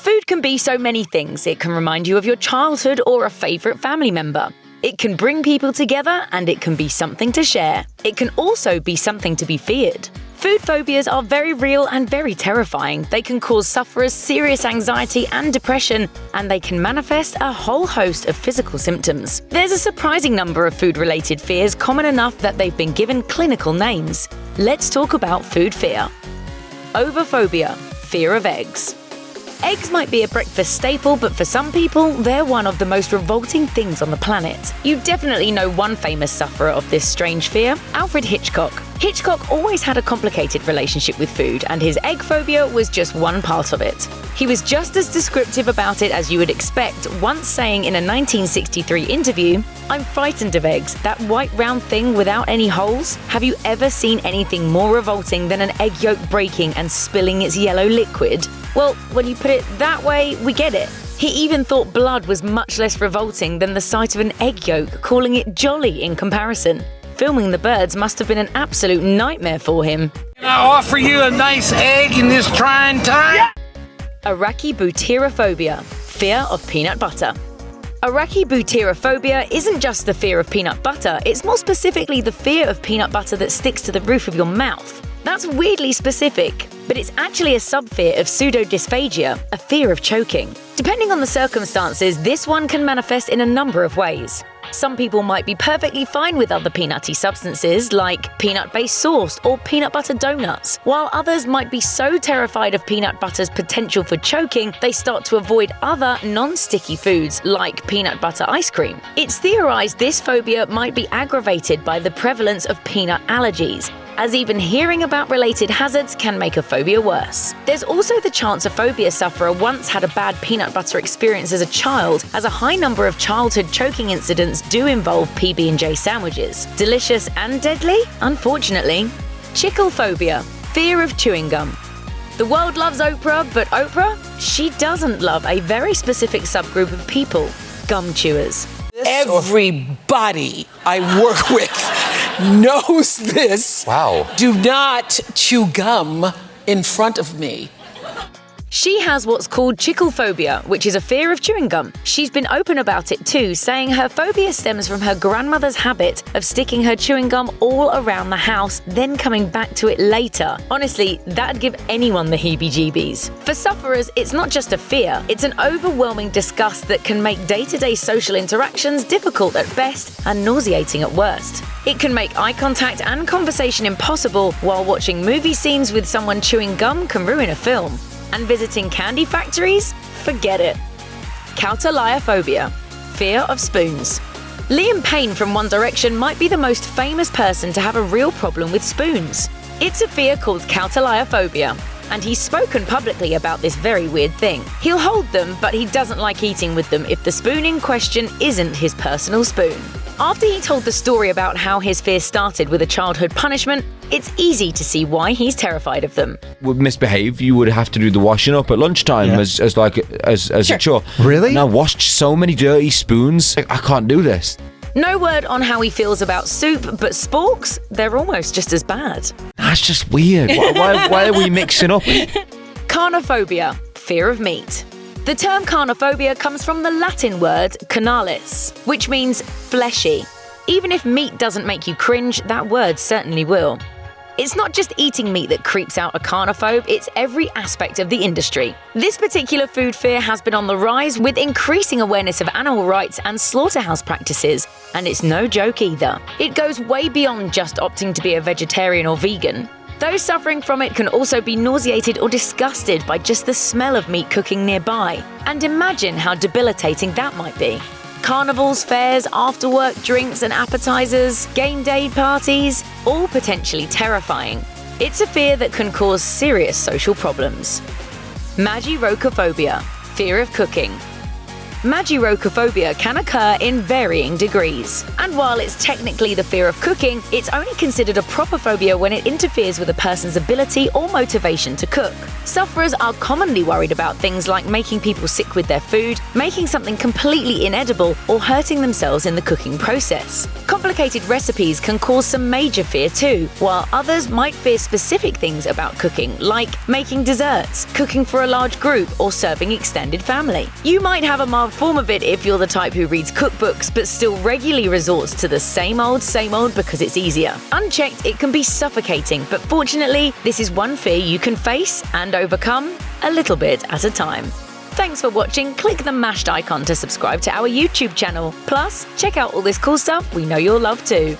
Food can be so many things. It can remind you of your childhood or a favourite family member. It can bring people together and it can be something to share. It can also be something to be feared. Food phobias are very real and very terrifying. They can cause sufferers serious anxiety and depression, and they can manifest a whole host of physical symptoms. There's a surprising number of food-related fears common enough that they've been given clinical names. Let's talk about food fear. Ovophobia, fear of eggs. Eggs might be a breakfast staple, but for some people, they're one of the most revolting things on the planet. You definitely know one famous sufferer of this strange fear, Alfred Hitchcock. Hitchcock always had a complicated relationship with food, and his egg phobia was just one part of it. He was just as descriptive about it as you would expect, once saying in a 1963 interview, "I'm frightened of eggs, that white round thing without any holes. Have you ever seen anything more revolting than an egg yolk breaking and spilling its yellow liquid?" Well, when you put it that way, we get it. He even thought blood was much less revolting than the sight of an egg yolk, calling it jolly in comparison. Filming the birds must have been an absolute nightmare for him. Can I offer you a nice egg in this trying time? Arachibutyrophobia, fear of peanut butter. Arachibutyrophobia isn't just the fear of peanut butter, it's more specifically the fear of peanut butter that sticks to the roof of your mouth. That's weirdly specific, but it's actually a sub-fear of pseudodysphagia, a fear of choking. Depending on the circumstances, this one can manifest in a number of ways. Some people might be perfectly fine with other peanutty substances like peanut-based sauce or peanut butter donuts, while others might be so terrified of peanut butter's potential for choking, they start to avoid other non-sticky foods like peanut butter ice cream. It's theorized this phobia might be aggravated by the prevalence of peanut allergies, as even hearing about related hazards can make a phobia worse. There's also the chance a phobia sufferer once had a bad peanut butter experience as a child, as a high number of childhood choking incidents do involve PB&J sandwiches. Delicious and deadly? Unfortunately. Chicklephobia, fear of chewing gum. The world loves Oprah, but Oprah? She doesn't love a very specific subgroup of people, gum chewers. Everybody I work with knows this. Wow. Do not chew gum in front of me. She has what's called chicklephobia, which is a fear of chewing gum. She's been open about it too, saying her phobia stems from her grandmother's habit of sticking her chewing gum all around the house, then coming back to it later. Honestly, that'd give anyone the heebie-jeebies. For sufferers, it's not just a fear, it's an overwhelming disgust that can make day-to-day social interactions difficult at best and nauseating at worst. It can make eye contact and conversation impossible, while watching movie scenes with someone chewing gum can ruin a film. And visiting candy factories? Forget it. Kautaliophobia, fear of spoons. Liam Payne from One Direction might be the most famous person to have a real problem with spoons. It's a fear called kautaliophobia, and he's spoken publicly about this very weird thing. He'll hold them, but he doesn't like eating with them if the spoon in question isn't his personal spoon. After he told the story about how his fear started with a childhood punishment, it's easy to see why he's terrified of them. Would misbehave, you would have to do the washing up at lunchtime as a chore. Really? And I washed so many dirty spoons. I can't do this. No word on how he feels about soup, but sporks, they're almost just as bad. That's just weird. Why are we mixing up? Carnophobia, fear of meat. The term carnophobia comes from the Latin word carnalis, which means fleshy. Even if meat doesn't make you cringe, that word certainly will. It's not just eating meat that creeps out a carnophobe, it's every aspect of the industry. This particular food fear has been on the rise with increasing awareness of animal rights and slaughterhouse practices, and it's no joke either. It goes way beyond just opting to be a vegetarian or vegan. Those suffering from it can also be nauseated or disgusted by just the smell of meat cooking nearby. And imagine how debilitating that might be. Carnivals, fairs, after-work drinks and appetizers, game day parties, all potentially terrifying. It's a fear that can cause serious social problems. Magirochophobia, fear of cooking. Magirocophobia can occur in varying degrees. And while it's technically the fear of cooking, it's only considered a proper phobia when it interferes with a person's ability or motivation to cook. Sufferers are commonly worried about things like making people sick with their food, making something completely inedible, or hurting themselves in the cooking process. Complicated recipes can cause some major fear too, while others might fear specific things about cooking, like making desserts, cooking for a large group, or serving extended family. You might have a mild form of it if you're the type who reads cookbooks but still regularly resorts to the same old because it's easier. Unchecked, it can be suffocating, but fortunately, this is one fear you can face and overcome a little bit at a time. Thanks for watching. Click the mashed icon to subscribe to our YouTube channel. Plus, check out all this cool stuff we know you'll love too.